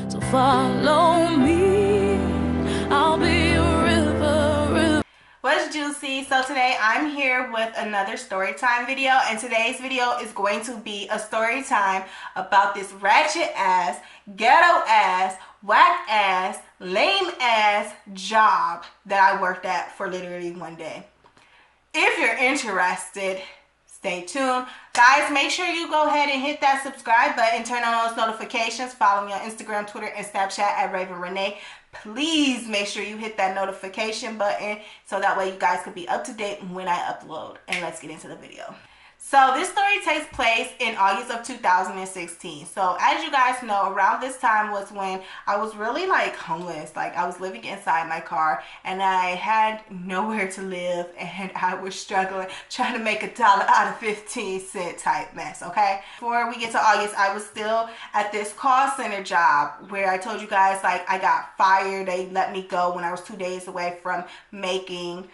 So follow me, I'll be a river. What's juicy? So today I'm here with another story time video, and today's video is going to be a story time about this ratchet ass, ghetto ass, whack ass, lame ass job that I worked at for literally one day. If you're interested, stay tuned. Guys, make sure you go ahead and hit that subscribe button, turn on those notifications, follow me on Instagram, Twitter, and Snapchat at Raven Renee. Please make sure you hit that notification button so that way you guys can be up to date when I upload. And let's get into the video. So this story takes place in August of 2016. So as you guys know, around this time was when I was really like homeless. Like I was living inside my car and I had nowhere to live and I was struggling trying to make $1 out of 15 cent type mess, okay? Before we get to August, I was still at this call center job where I told you guys like I got fired. They let me go when I was 2 days away from making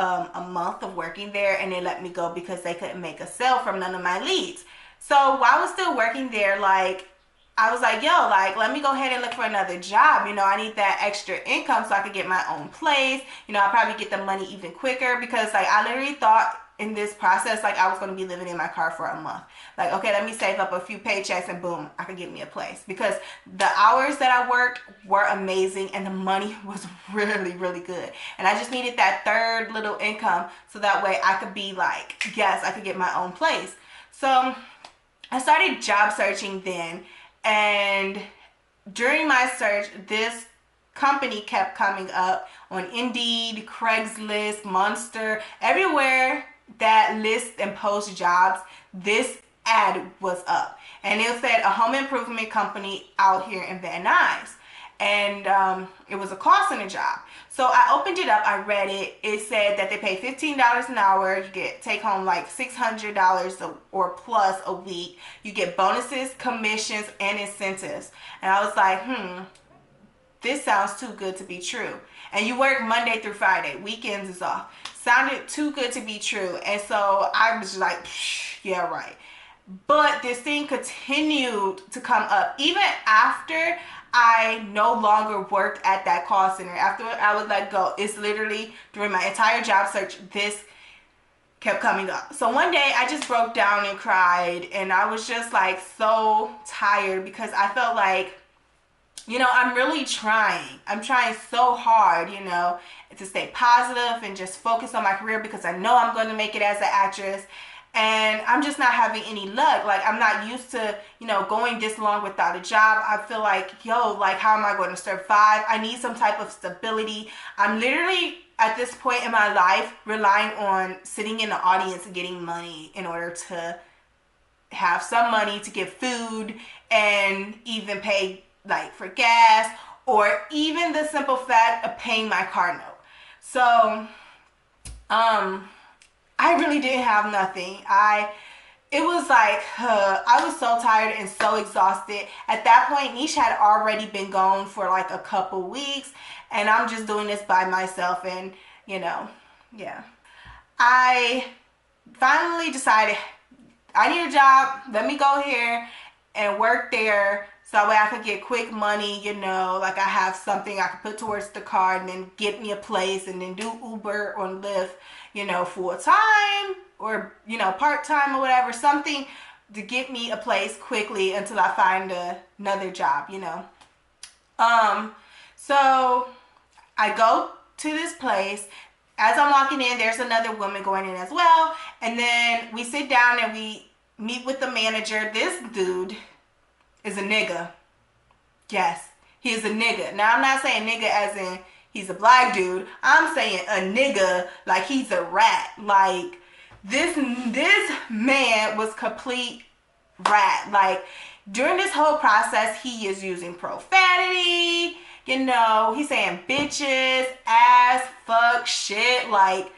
a month of working there, and they let me go because they couldn't make a sale from none of my leads. So while I was still working there, like I was like, yo, like let me go ahead and look for another job. You know, I need that extra income so I could get my own place. You know, I'll probably get the money even quicker because like I literally thought in this process like I was going to be living in my car for a month. Like, okay, let me save up a few paychecks and boom, I could get me a place, because the hours that I worked were amazing and the money was really, really good. And I just needed that third little income so that way I could be like, yes, I could get my own place. So I started job searching then, and during my search, this company kept coming up on Indeed, Craigslist, Monster, everywhere that list and post jobs, this ad was up, and it said a home improvement company out here in Van Nuys, and it was a call center job. So I opened it up, I read it. It said that they pay $15 an hour. You get take home like $600 or plus a week. You get bonuses, commissions, and incentives. And I was like, this sounds too good to be true. And you work Monday through Friday. Weekends is off. Sounded too good to be true. And so I was like, yeah, right. But this thing continued to come up. Even after I no longer worked at that call center. After I was let go, it's literally during my entire job search, this kept coming up. So one day I just broke down and cried. And I was just like so tired because I felt like, you know, I'm really trying. I'm trying so hard, you know, to stay positive and just focus on my career because I know I'm going to make it as an actress. And I'm just not having any luck. Like, I'm not used to, you know, going this long without a job. I feel like, yo, like, how am I going to survive? I need some type of stability. I'm literally, at this point in my life, relying on sitting in the audience and getting money in order to have some money to get food and even pay like for gas, or even the simple fact of paying my car note. So I really didn't have nothing. It was like I was so tired and so exhausted. At that point, Niche had already been gone for like a couple weeks, and I'm just doing this by myself. And you know, yeah, I finally decided I need a job. Let me go here and work there so that way I could get quick money, you know, like I have something I could put towards the car and then get me a place and then do Uber or Lyft, you know, full time or, you know, part time or whatever, something to get me a place quickly until I find another job, you know. So I go to this place. As I'm walking in, there's another woman going in as well. And then we sit down and we meet with the manager. This dude is a nigga. Yes, he is a nigga. Now, I'm not saying nigga as in he's a black dude. I'm saying a nigga like he's a rat. Like, this man was complete rat. Like, during this whole process, he is using profanity. You know, he's saying bitches, ass, fuck, shit, like,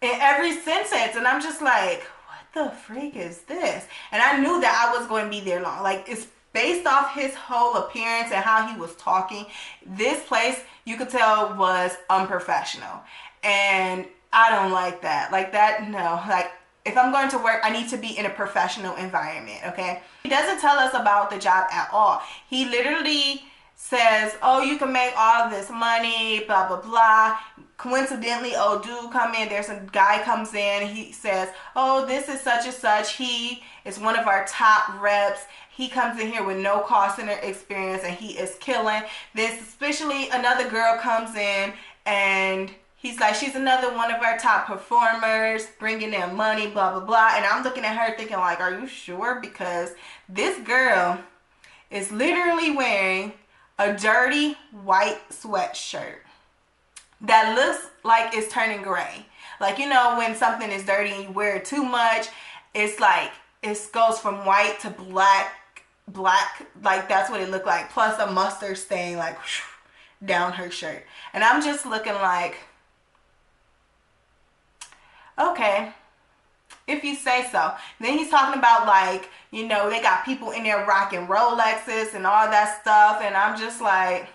in every sentence. And I'm just like, what the freak is this? And I knew that I was going to be there long. Like, it's based off his whole appearance and how he was talking. This place, you could tell, was unprofessional. And I don't like that. Like that, no. Like, if I'm going to work, I need to be in a professional environment, okay? He doesn't tell us about the job at all. He literally says, oh, you can make all this money, blah, blah, blah. Coincidentally, old dude come in. There's a guy comes in. He says, oh, this is such and such. He is one of our top reps. He comes in here with no call center experience and he is killing. Then especially another girl comes in and he's like, she's another one of our top performers, bringing in money, blah, blah, blah. And I'm looking at her thinking like, are you sure? Because this girl is literally wearing a dirty white sweatshirt that looks like it's turning gray. Like, you know, when something is dirty and you wear it too much, it's like it goes from white to black, like that's what it looked like. Plus a mustard stain like down her shirt. And I'm just looking like, okay, if you say so. Then he's talking about like, you know, they got people in there rocking Rolexes and all that stuff. And I'm just like,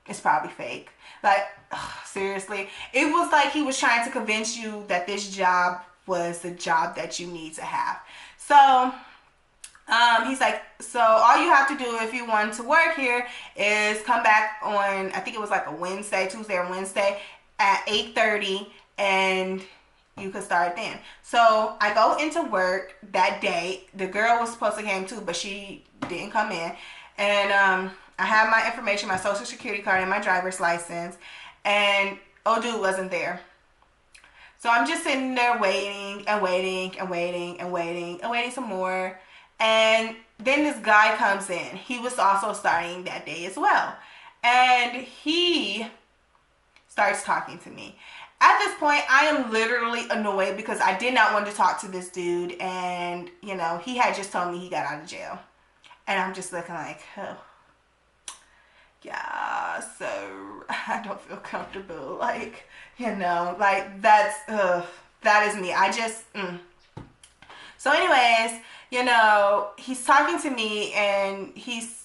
it's probably fake. Like, ugh, seriously. It was like he was trying to convince you that this job was the job that you need to have. So he's like, so all you have to do if you want to work here is come back on, I think it was like a Wednesday, Tuesday or Wednesday at 8:30 and you could start then. So I go into work that day. The girl was supposed to come too, but she didn't come in. And I have my information, my social security card and my driver's license. And old dude wasn't there. So I'm just sitting there waiting and waiting and waiting and waiting and waiting some more. And then this guy comes in. He was also starting that day as well. And he starts talking to me. At this point, I am literally annoyed because I did not want to talk to this dude. And, you know, he had just told me he got out of jail. And I'm just looking like, oh, yeah, so I don't feel comfortable. Like, you know, like that is me. I just, So anyways, you know, he's talking to me and he's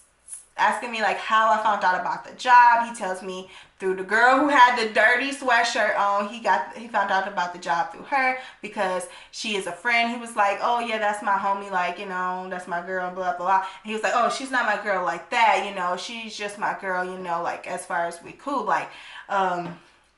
asking me like how I found out about the job. He tells me through the girl who had the dirty sweatshirt on. He found out about the job through her because she is a friend. He was like, oh yeah, that's my homie, like, you know, that's my girl, blah, blah, blah. And he was like, oh, she's not my girl like that, you know, she's just my girl, you know, like as far as we cool, like, while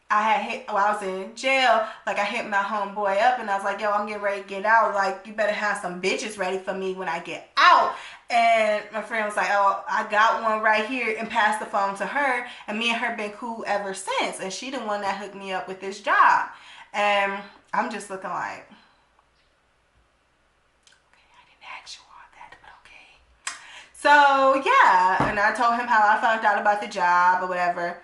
I was in jail, like I hit my homeboy up and I was like, yo, I'm getting ready to get out. Like, you better have some bitches ready for me when I get out. And my friend was like, oh, I got one right here, and passed the phone to her. And me and her been cool ever since. And she the one that hooked me up with this job. And I'm just looking like, okay, I didn't ask you all that, but okay. So yeah, and I told him how I found out about the job or whatever.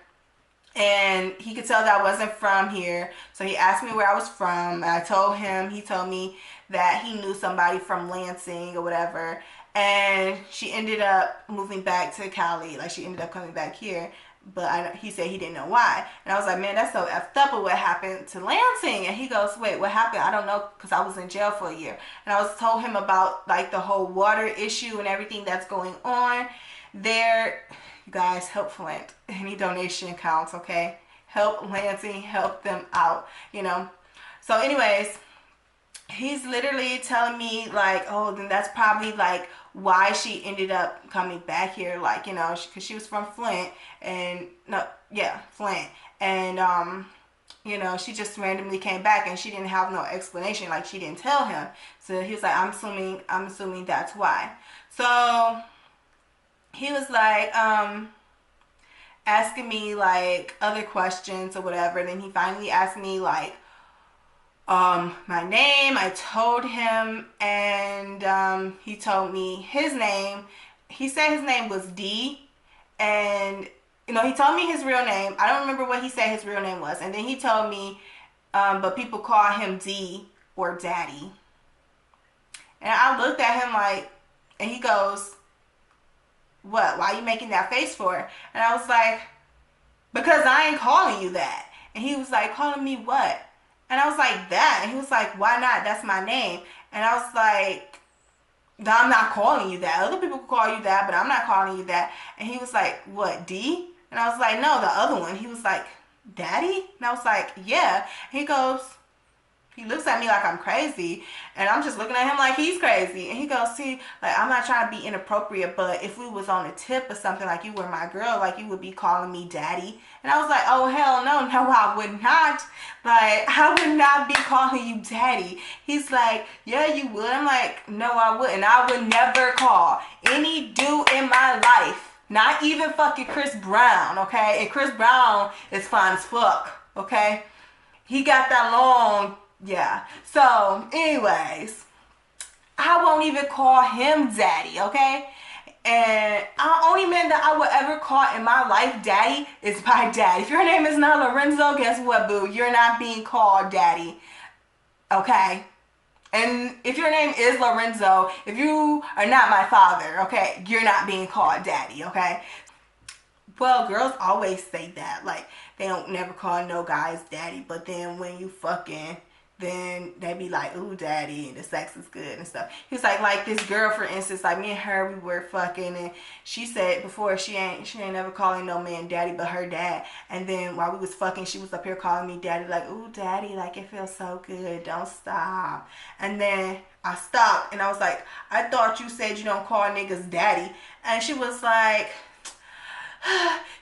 And he could tell that I wasn't from here. So he asked me where I was from. And I told him, he told me that he knew somebody from Lansing or whatever. And she ended up moving back to Cali. Like, she ended up coming back here. But he said he didn't know why. And I was like, man, that's so effed up with what happened to Lansing. And he goes, wait, what happened? I don't know, because I was in jail for a year. And I was told him about, like, the whole water issue and everything that's going on there. You guys, help Flint. Any donation counts, okay? Help Lansing, help them out, you know? So anyways, he's literally telling me, like, oh, then that's probably, like, why she ended up coming back here, like, you know, because she was from Flint, and, no, yeah, Flint, and, you know, she just randomly came back, and she didn't have no explanation, like, she didn't tell him, so he was like, I'm assuming that's why. So he was like, asking me, like, other questions or whatever, and then he finally asked me, like, my name. I told him, and he told me his name. He said his name was D, and you know, he told me his real name. I don't remember what he said his real name was, and then he told me, but people call him D or Daddy. And I looked at him like, and he goes, what? Why are you making that face for? And I was like, because I ain't calling you that. And he was like, calling me what? And I was like, that. And he was like, why not? That's my name. And I was like, no, I'm not calling you that. Other people call you that, but I'm not calling you that. And he was like, what, D? And I was like, no, the other one. He was like, Daddy? And I was like, yeah. And he goes, He looks at me like I'm crazy, and I'm just looking at him like he's crazy. And he goes, see, like, I'm not trying to be inappropriate, but if we was on a tip or something, like you were my girl, like you would be calling me daddy. And I was like, oh, hell no, no, I would not. Like, I would not be calling you daddy. He's like, yeah, you would. I'm like, no, I wouldn't. I would never call any dude in my life, not even fucking Chris Brown, okay? And Chris Brown is fine as fuck, okay? He got that long, yeah. So, anyways, I won't even call him daddy, okay? And the only man that I would ever call in my life daddy is my dad. If your name is not Lorenzo, guess what, boo? You're not being called daddy, okay? And if your name is Lorenzo, if you are not my father, okay, you're not being called daddy, okay? Well, girls always say that. Like, they don't never call no guys daddy, but then when you fucking, then they be like, ooh, daddy, and the sex is good and stuff. He's like this girl, for instance, like me and her, we were fucking, and she said before she ain't never calling no man daddy but her dad. And then while we was fucking, she was up here calling me daddy, like, ooh, daddy, like, it feels so good, don't stop. And then I stopped, and I was like, I thought you said you don't call niggas daddy. And she was like,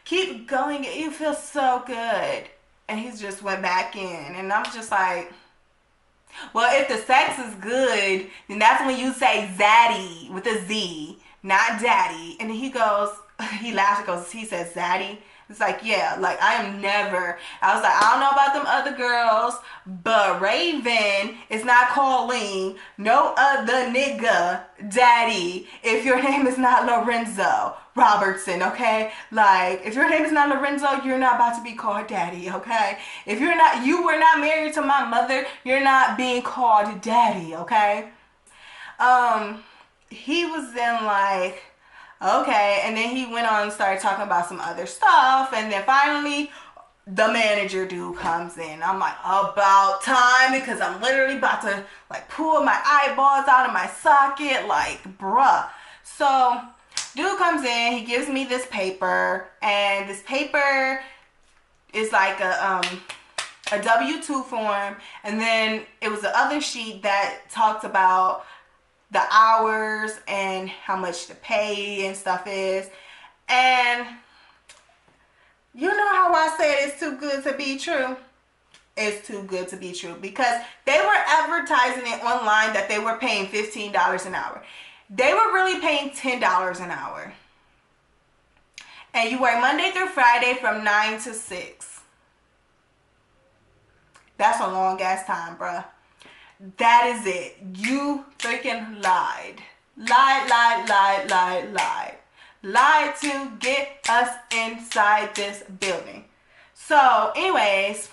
keep going, you feel so good. And he just went back in, and I'm just like, well, if the sex is good, then that's when you say zaddy with a Z, not daddy. And he goes, he laughs and goes, he says zaddy. It's like, yeah, like, I am never, I was like, I don't know about them other girls, but Raven is not calling no other nigga daddy if your name is not Lorenzo Robertson, okay? Like, if your name is not Lorenzo, you're not about to be called daddy, okay? If you're not, you were not married to my mother, you're not being called daddy, okay? He was then like, okay, and then he went on and started talking about some other stuff, and then finally the manager dude comes in. I'm like, about time, because I'm literally about to like pull my eyeballs out of my socket, like, bruh. So dude comes in, he gives me this paper, and this paper is like a W-2 form, and then it was the other sheet that talks about the hours and how much the pay and stuff is. And you know how I said it's too good to be true? It's too good to be true, because they were advertising it online that they were paying $15 an hour. They were really paying $10 an hour. And you work Monday through Friday from 9 to 6. That's a long ass time, bruh. That is it. You freaking lied. Lied to get us inside this building. So anyways,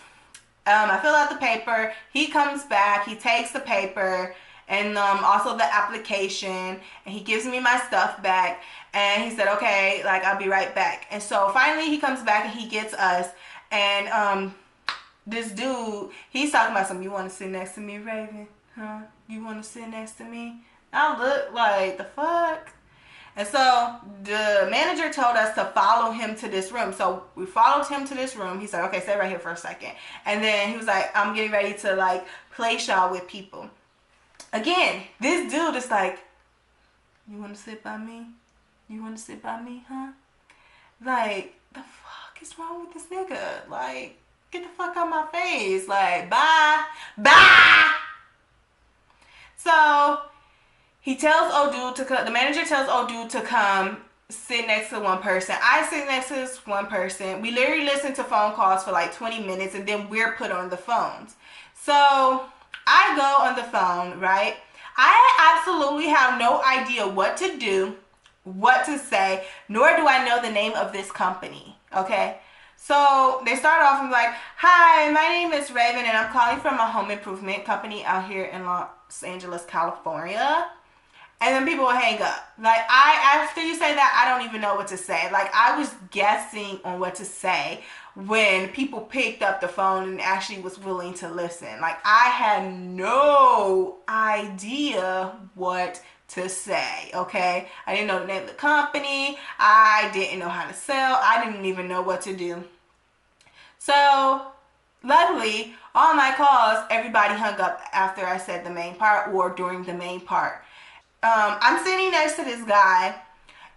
I fill out the paper. He comes back. He takes the paper and also the application, and he gives me my stuff back. And he said, okay, like, I'll be right back. And so finally he comes back and he gets us. And this dude, he's talking about something. You want to sit next to me, Raven? Huh? You want to sit next to me? I look like, the fuck? And so the manager told us to follow him to this room. So we followed him to this room. He said, okay, stay right here for a second. And then he was like, I'm getting ready to like place y'all with people. Again, this dude is like, you want to sit by me? You want to sit by me, huh? Like, the fuck is wrong with this nigga? Like, get the fuck out my face. Like, bye. Bye. So he tells old dude to come, the manager tells old dude to come sit next to one person. I sit next to this one person. We literally listen to phone calls for like 20 minutes, and then we're put on the phones. So I go on the phone, right? I absolutely have no idea what to do, what to say, nor do I know the name of this company, okay? So they start off and like, hi, my name is Raven, and I'm calling from a home improvement company out here in Los Angeles, California. And then people will hang up. Like, after you say that, I don't even know what to say. Like, I was guessing on what to say when people picked up the phone and actually was willing to listen. Like, I had no idea what to say, okay? I didn't know the name of the company. I didn't know how to sell. I didn't even know what to do. So luckily, All my calls, everybody hung up after I said the main part or during the main part. I'm sitting next to this guy,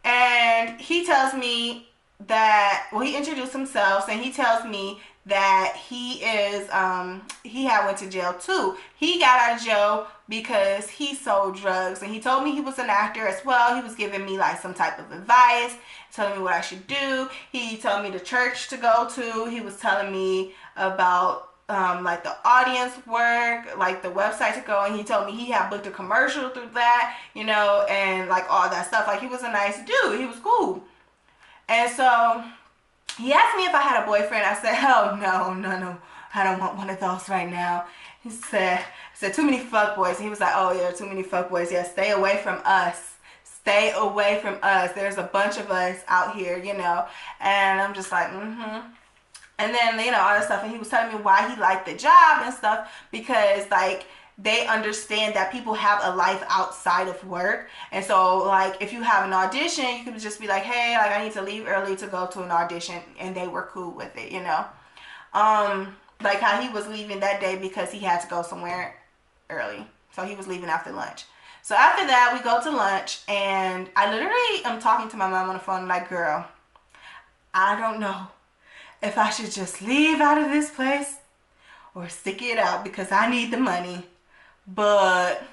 and he tells me that, well, he introduced himself, and he tells me that he had went to jail too. He got out of jail because he sold drugs, and he told me he was an actor as well. He was giving me like some type of advice, telling me what I should do. He told me the church to go to. He was telling me about like the audience work, like the website to go, and he told me he had booked a commercial through that, and like all that stuff. Like, he was a nice dude. He was cool. And so he asked me if I had a boyfriend. I said, oh, no, no, no. I don't want one of those right now. I said, too many fuckboys. And he was like, oh, yeah, too many fuckboys. Yeah, stay away from us. Stay away from us. There's a bunch of us out here, And I'm just like, mm-hmm. And then, all this stuff. And he was telling me why he liked the job and stuff. Because, like, they understand that people have a life outside of work. And so, like, if you have an audition, you could just be like, hey, like, I need to leave early to go to an audition. And they were cool with it, Like how he was leaving that day because he had to go somewhere early. So he was leaving after lunch. So after that, we go to lunch. And I literally am talking to my mom on the phone like, girl, I don't know if I should just leave out of this place or stick it out because I need the money. But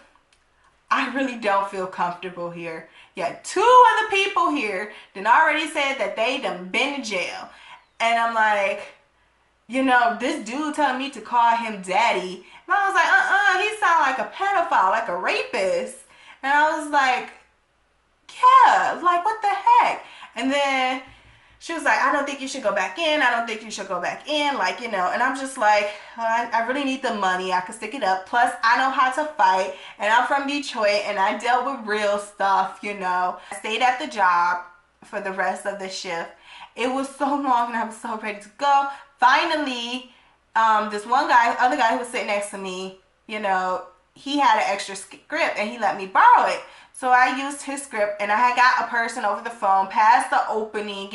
I really don't feel comfortable here. Yeah, 2 other people here done already said that they done been to jail. And I'm like, this dude telling me to call him daddy. And I was like, he sound like a pedophile, like a rapist. And I was like, yeah, like what the heck? And then she was like, I don't think you should go back in. I don't think you should go back in. Like, and I'm just like, I really need the money. I can stick it up. Plus, I know how to fight. And I'm from Detroit. And I dealt with real stuff, I stayed at the job for the rest of the shift. It was so long and I was so ready to go. Finally, this other guy who was sitting next to me, he had an extra script and he let me borrow it. So I used his script and I had got a person over the phone past the opening,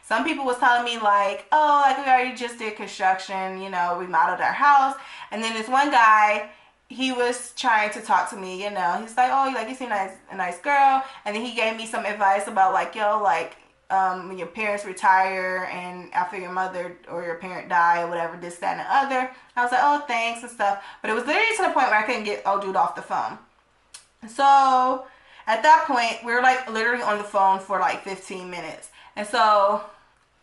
Some people was telling me like, oh, like we already just did construction, remodeled our house. And then this one guy, he was trying to talk to me, He's like, oh, like you seem like a nice girl. And then he gave me some advice about like, when your parents retire and after your mother or your parent die or whatever, this, that, and the other. I was like, oh, thanks and stuff. But it was literally to the point where I couldn't get old dude off the phone. So at that point, we were like literally on the phone for like 15 minutes. And so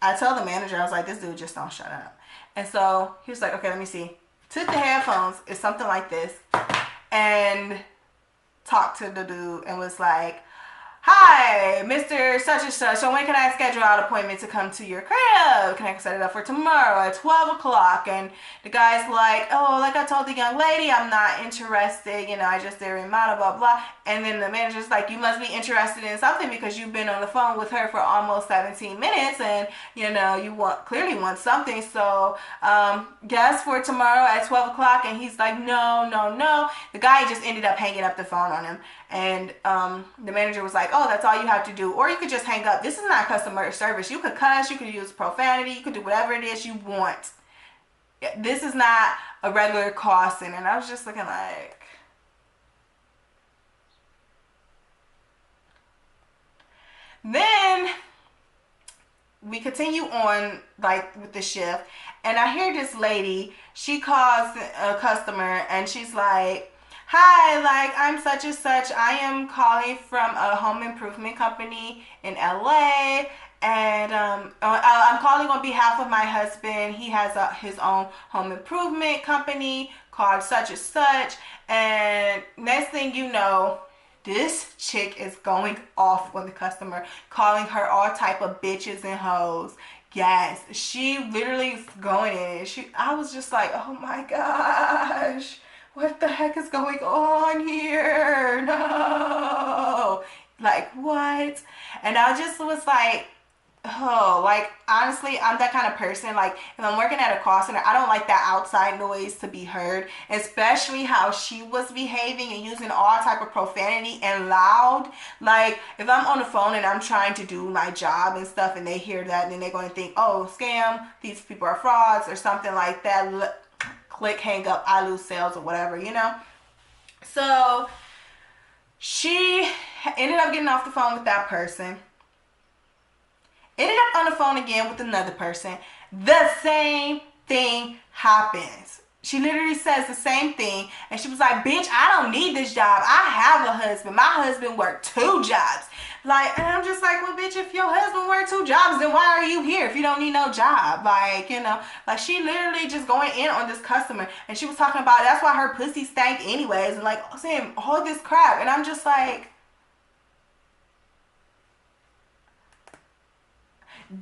I told the manager, I was like, this dude just don't shut up. And so he was like, okay, let me see. Took the headphones, it's something like this, and talked to the dude and was like, hi, Mr. Such and Such, so when can I schedule out an appointment to come to your crib? Can I set it up for tomorrow at 12 o'clock? And the guy's like, oh, like I told the young lady, I'm not interested, I just did remodel, blah, blah. And then the manager's like, you must be interested in something because you've been on the phone with her for almost 17 minutes and, you clearly want something. So, guess for tomorrow at 12 o'clock. And he's like, no, no, no. The guy just ended up hanging up the phone on him. And the manager was like, oh, that's all you have to do. Or you could just hang up. This is not customer service. You could cuss. You could use profanity. You could do whatever it is you want. This is not a regular call center. And I was just looking like... Then we continue on like with the shift. And I hear this lady. She calls a customer and she's like, hi, like I'm such and such. I am calling from a home improvement company in LA, and I'm calling on behalf of my husband. He has his own home improvement company called such and such, and next thing you know, this chick is going off on the customer, calling her all type of bitches and hoes. Yes, she literally is going in. I was just like, oh my gosh. What the heck is going on here? No. Like, what? And I just was like, oh, like, honestly, I'm that kind of person. Like, if I'm working at a call center, I don't like that outside noise to be heard, especially how she was behaving and using all type of profanity and loud. Like, if I'm on the phone and I'm trying to do my job and stuff and they hear that, and then they're going to think, oh, scam, these people are frauds or something like that. click, hang up, I lose sales or whatever, you know. So she ended up getting off the phone with that person. Ended up on the phone again with another person. The same thing happens. She literally says the same thing, and she was like, bitch, I don't need this job. I have a husband. My husband worked 2 jobs. Like, and I'm just like, well, bitch, if your husband worked 2 jobs, then why are you here if you don't need no job? Like, you know, like, she literally just going in on this customer, and she was talking about that's why her pussy stank anyways, and like saying all this crap, and I'm just like,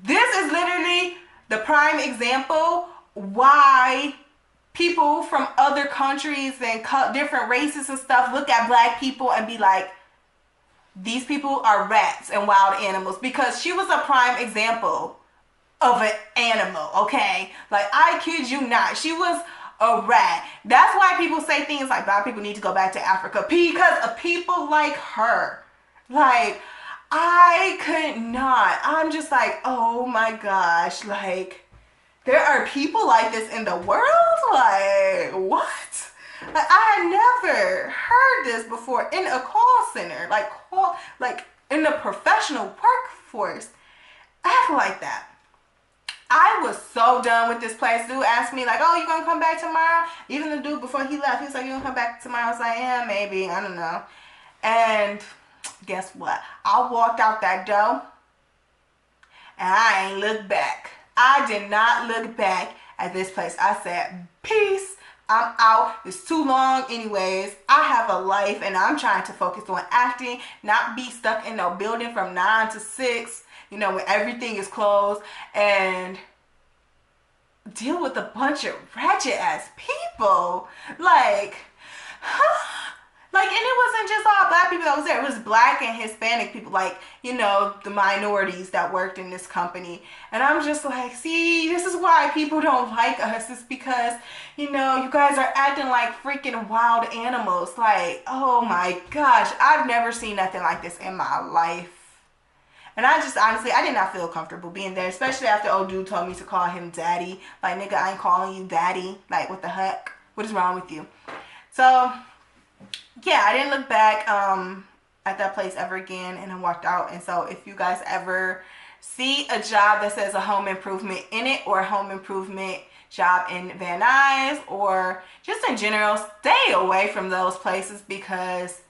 this is literally the prime example why people from other countries and different races and stuff look at black people and be like, these people are rats and wild animals, because she was a prime example of an animal, okay? Like, I kid you not, she was a rat. That's why people say things like black people need to go back to Africa, because of people like her. Like, I could not. I'm just like, oh my gosh, like, there are people like this in the world? Like, what? Like, I had never heard this before in a call center, like in the professional workforce. Act like that. I was so done with this place. Dude asked me like, oh, you gonna come back tomorrow? Even the dude before he left, he was like, you gonna come back tomorrow? I was like, yeah, maybe, I don't know. And guess what? I walked out that door and I ain't looked back. I did not look back at this place. I said, peace, I'm out. It's too long anyways. I have a life and I'm trying to focus on acting, not be stuck in no building from 9 to 6, you know, when everything is closed, and deal with a bunch of ratchet ass people. Like, like, and it wasn't just all black people that was there. It was black and Hispanic people, like, you know, the minorities that worked in this company. And I'm just like, see, this is why people don't like us. It's because, you know, you guys are acting like freaking wild animals. Like, oh my gosh, I've never seen nothing like this in my life. And I just, honestly, I did not feel comfortable being there, especially after old dude told me to call him daddy. Like, nigga, I ain't calling you daddy. Like, what the heck? What is wrong with you? So, yeah, I didn't look back at that place ever again, and I walked out. And so if you guys ever see a job that says a home improvement in it, or a home improvement job in Van Nuys, or just in general, stay away from those places, because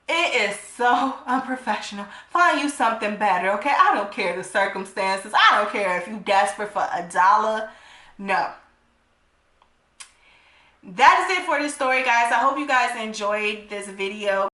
it is so unprofessional. Find you something better, okay? I don't care the circumstances. I don't care if you're desperate for $1. No. That is it for this story, guys. I hope you guys enjoyed this video.